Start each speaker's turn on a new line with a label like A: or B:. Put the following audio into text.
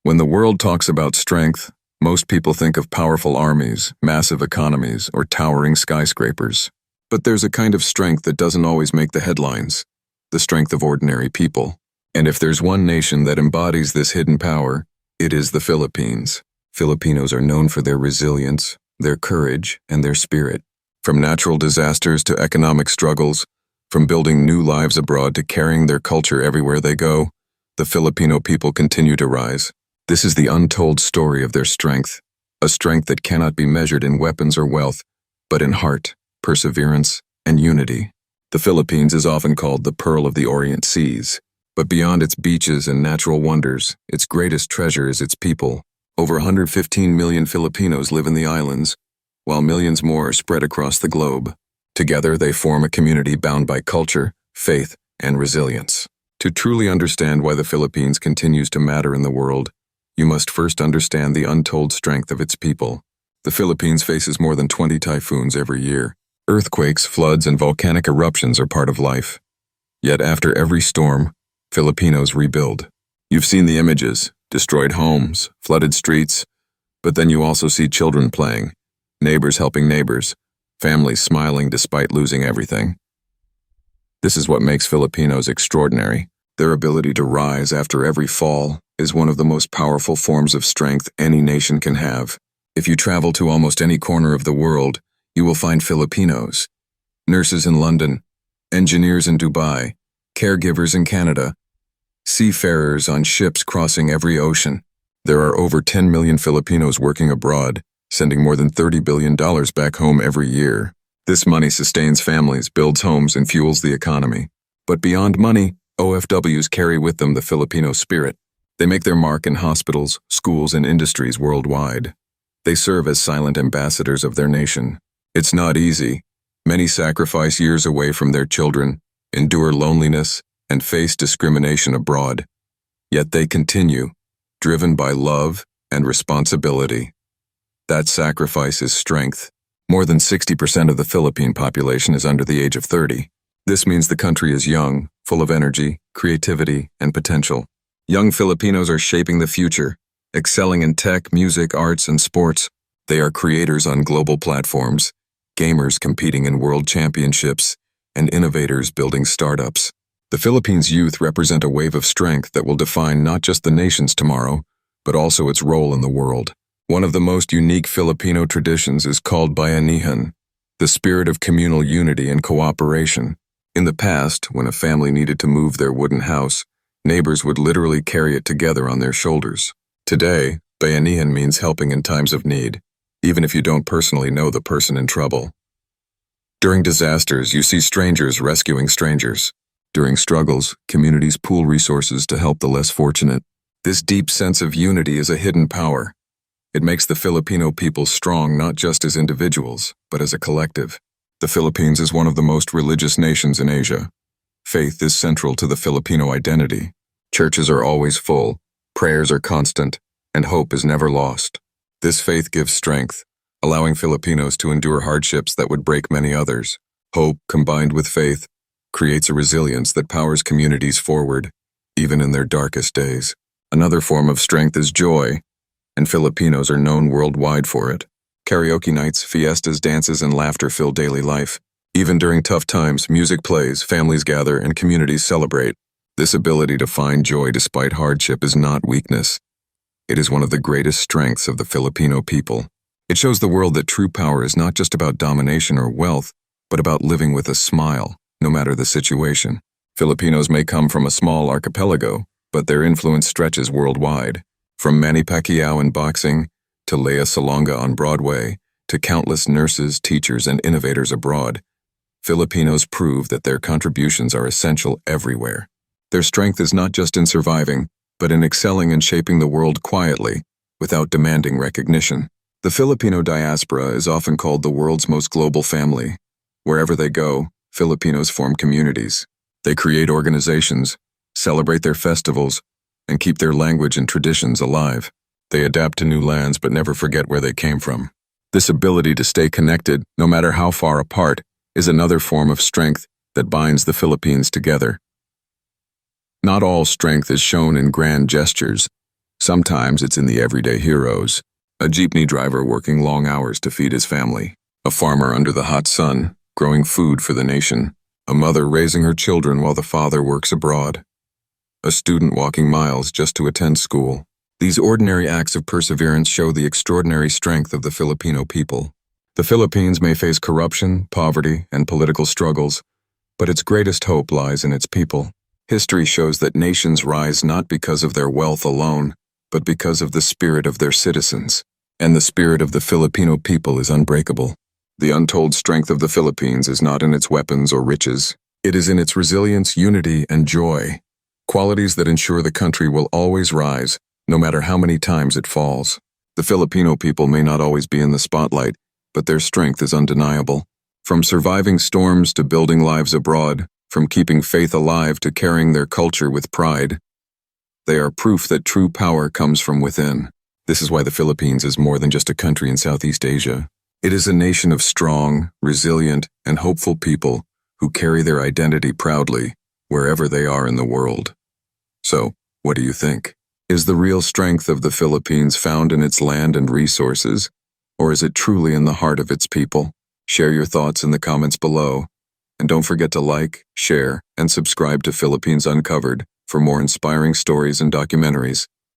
A: When the world talks about strength, most people think of powerful armies, massive economies, or towering skyscrapers. But there's a kind of strength that doesn't always make the headlines, the strength of ordinary people. And if there's one nation that embodies this hidden power, it is the Philippines. Filipinos are known for their resilience, their courage, and their spirit. From natural disasters to economic struggles, from building new lives abroad to carrying their culture everywhere they go, the Filipino people continue to rise. This is the untold story of their strength, a strength that cannot be measured in weapons or wealth, but in heart, perseverance, and unity. The Philippines is often called the Pearl of the Orient Seas, but beyond its beaches and natural wonders, its greatest treasure is its people. Over 115 million Filipinos live in the islands, while millions more are spread across the globe. Together, they form a community bound by culture, faith, and resilience. To truly understand why the Philippines continues to matter in the world, you must first understand the untold strength of its people. The Philippines faces more than 20 typhoons every year. Earthquakes, floods, and volcanic eruptions are part of life. Yet after every storm, Filipinos rebuild. You've seen the images, destroyed homes, flooded streets, but then you also see children playing, neighbors helping neighbors, families smiling despite losing everything. This is what makes Filipinos extraordinary. Their ability to rise after every fall is one of the most powerful forms of strength any nation can have. If you travel to almost any corner of the world, you will find Filipinos. Nurses in London, engineers in Dubai, caregivers in Canada, seafarers on ships crossing every ocean. There are over 10 million Filipinos working abroad, sending more than $30 billion back home every year. This money sustains families, builds homes, and fuels the economy. But beyond money, OFWs carry with them the Filipino spirit. They make their mark in hospitals, schools, and industries worldwide. They serve as silent ambassadors of their nation. It's not easy. Many sacrifice years away from their children, endure loneliness, and face discrimination abroad. Yet they continue, driven by love and responsibility. That sacrifice is strength. More than 60% of the Philippine population is under the age of 30. This means the country is young, full of energy, creativity, and potential. Young Filipinos are shaping the future, excelling in tech, music, arts, and sports. They are creators on global platforms, gamers competing in world championships, and innovators building startups. The Philippines' youth represent a wave of strength that will define not just the nation's tomorrow, but also its role in the world. One of the most unique Filipino traditions is called bayanihan, the spirit of communal unity and cooperation. In the past, when a family needed to move their wooden house, neighbors would literally carry it together on their shoulders. Today, bayanihan means helping in times of need, even if you don't personally know the person in trouble. During disasters, you see strangers rescuing strangers. During struggles, communities pool resources to help the less fortunate. This deep sense of unity is a hidden power. It makes the Filipino people strong not just as individuals, but as a collective. The Philippines is one of the most religious nations in Asia. Faith is central to the Filipino identity. Churches are always full, prayers are constant, and hope is never lost. This faith gives strength, allowing Filipinos to endure hardships that would break many others. Hope, combined with faith, creates a resilience that powers communities forward, even in their darkest days. Another form of strength is joy, and Filipinos are known worldwide for it. Karaoke nights, fiestas, dances, and laughter fill daily life. Even during tough times, music plays, families gather, and communities celebrate. This ability to find joy despite hardship is not weakness. It is one of the greatest strengths of the Filipino people. It shows the world that true power is not just about domination or wealth, but about living with a smile, no matter the situation. Filipinos may come from a small archipelago, but their influence stretches worldwide. From Manny Pacquiao in boxing, to Lea Salonga on Broadway, to countless nurses, teachers, and innovators abroad, Filipinos prove that their contributions are essential everywhere. Their strength is not just in surviving, but in excelling and shaping the world quietly, without demanding recognition. The Filipino diaspora is often called the world's most global family. Wherever they go, Filipinos form communities. They create organizations, celebrate their festivals, and keep their language and traditions alive. They adapt to new lands but never forget where they came from. This ability to stay connected, no matter how far apart, is another form of strength that binds the Philippines together. Not all strength is shown in grand gestures. Sometimes it's in the everyday heroes. A jeepney driver working long hours to feed his family. A farmer under the hot sun, growing food for the nation. A mother raising her children while the father works abroad. A student walking miles just to attend school. These ordinary acts of perseverance show the extraordinary strength of the Filipino people. The Philippines may face corruption, poverty, and political struggles, but its greatest hope lies in its people. History shows that nations rise not because of their wealth alone, but because of the spirit of their citizens. And the spirit of the Filipino people is unbreakable. The untold strength of the Philippines is not in its weapons or riches. It is in its resilience, unity, and joy, qualities that ensure the country will always rise, no matter how many times it falls. The Filipino people may not always be in the spotlight, but their strength is undeniable. From surviving storms to building lives abroad, from keeping faith alive to carrying their culture with pride, they are proof that true power comes from within. This is why the Philippines is more than just a country in Southeast Asia. It is a nation of strong, resilient, and hopeful people who carry their identity proudly wherever they are in the world. So, what do you think? Is the real strength of the Philippines found in its land and resources, or is it truly in the heart of its people? Share your thoughts in the comments below, and don't forget to like, share, and subscribe to Philippines Uncovered for more inspiring stories and documentaries.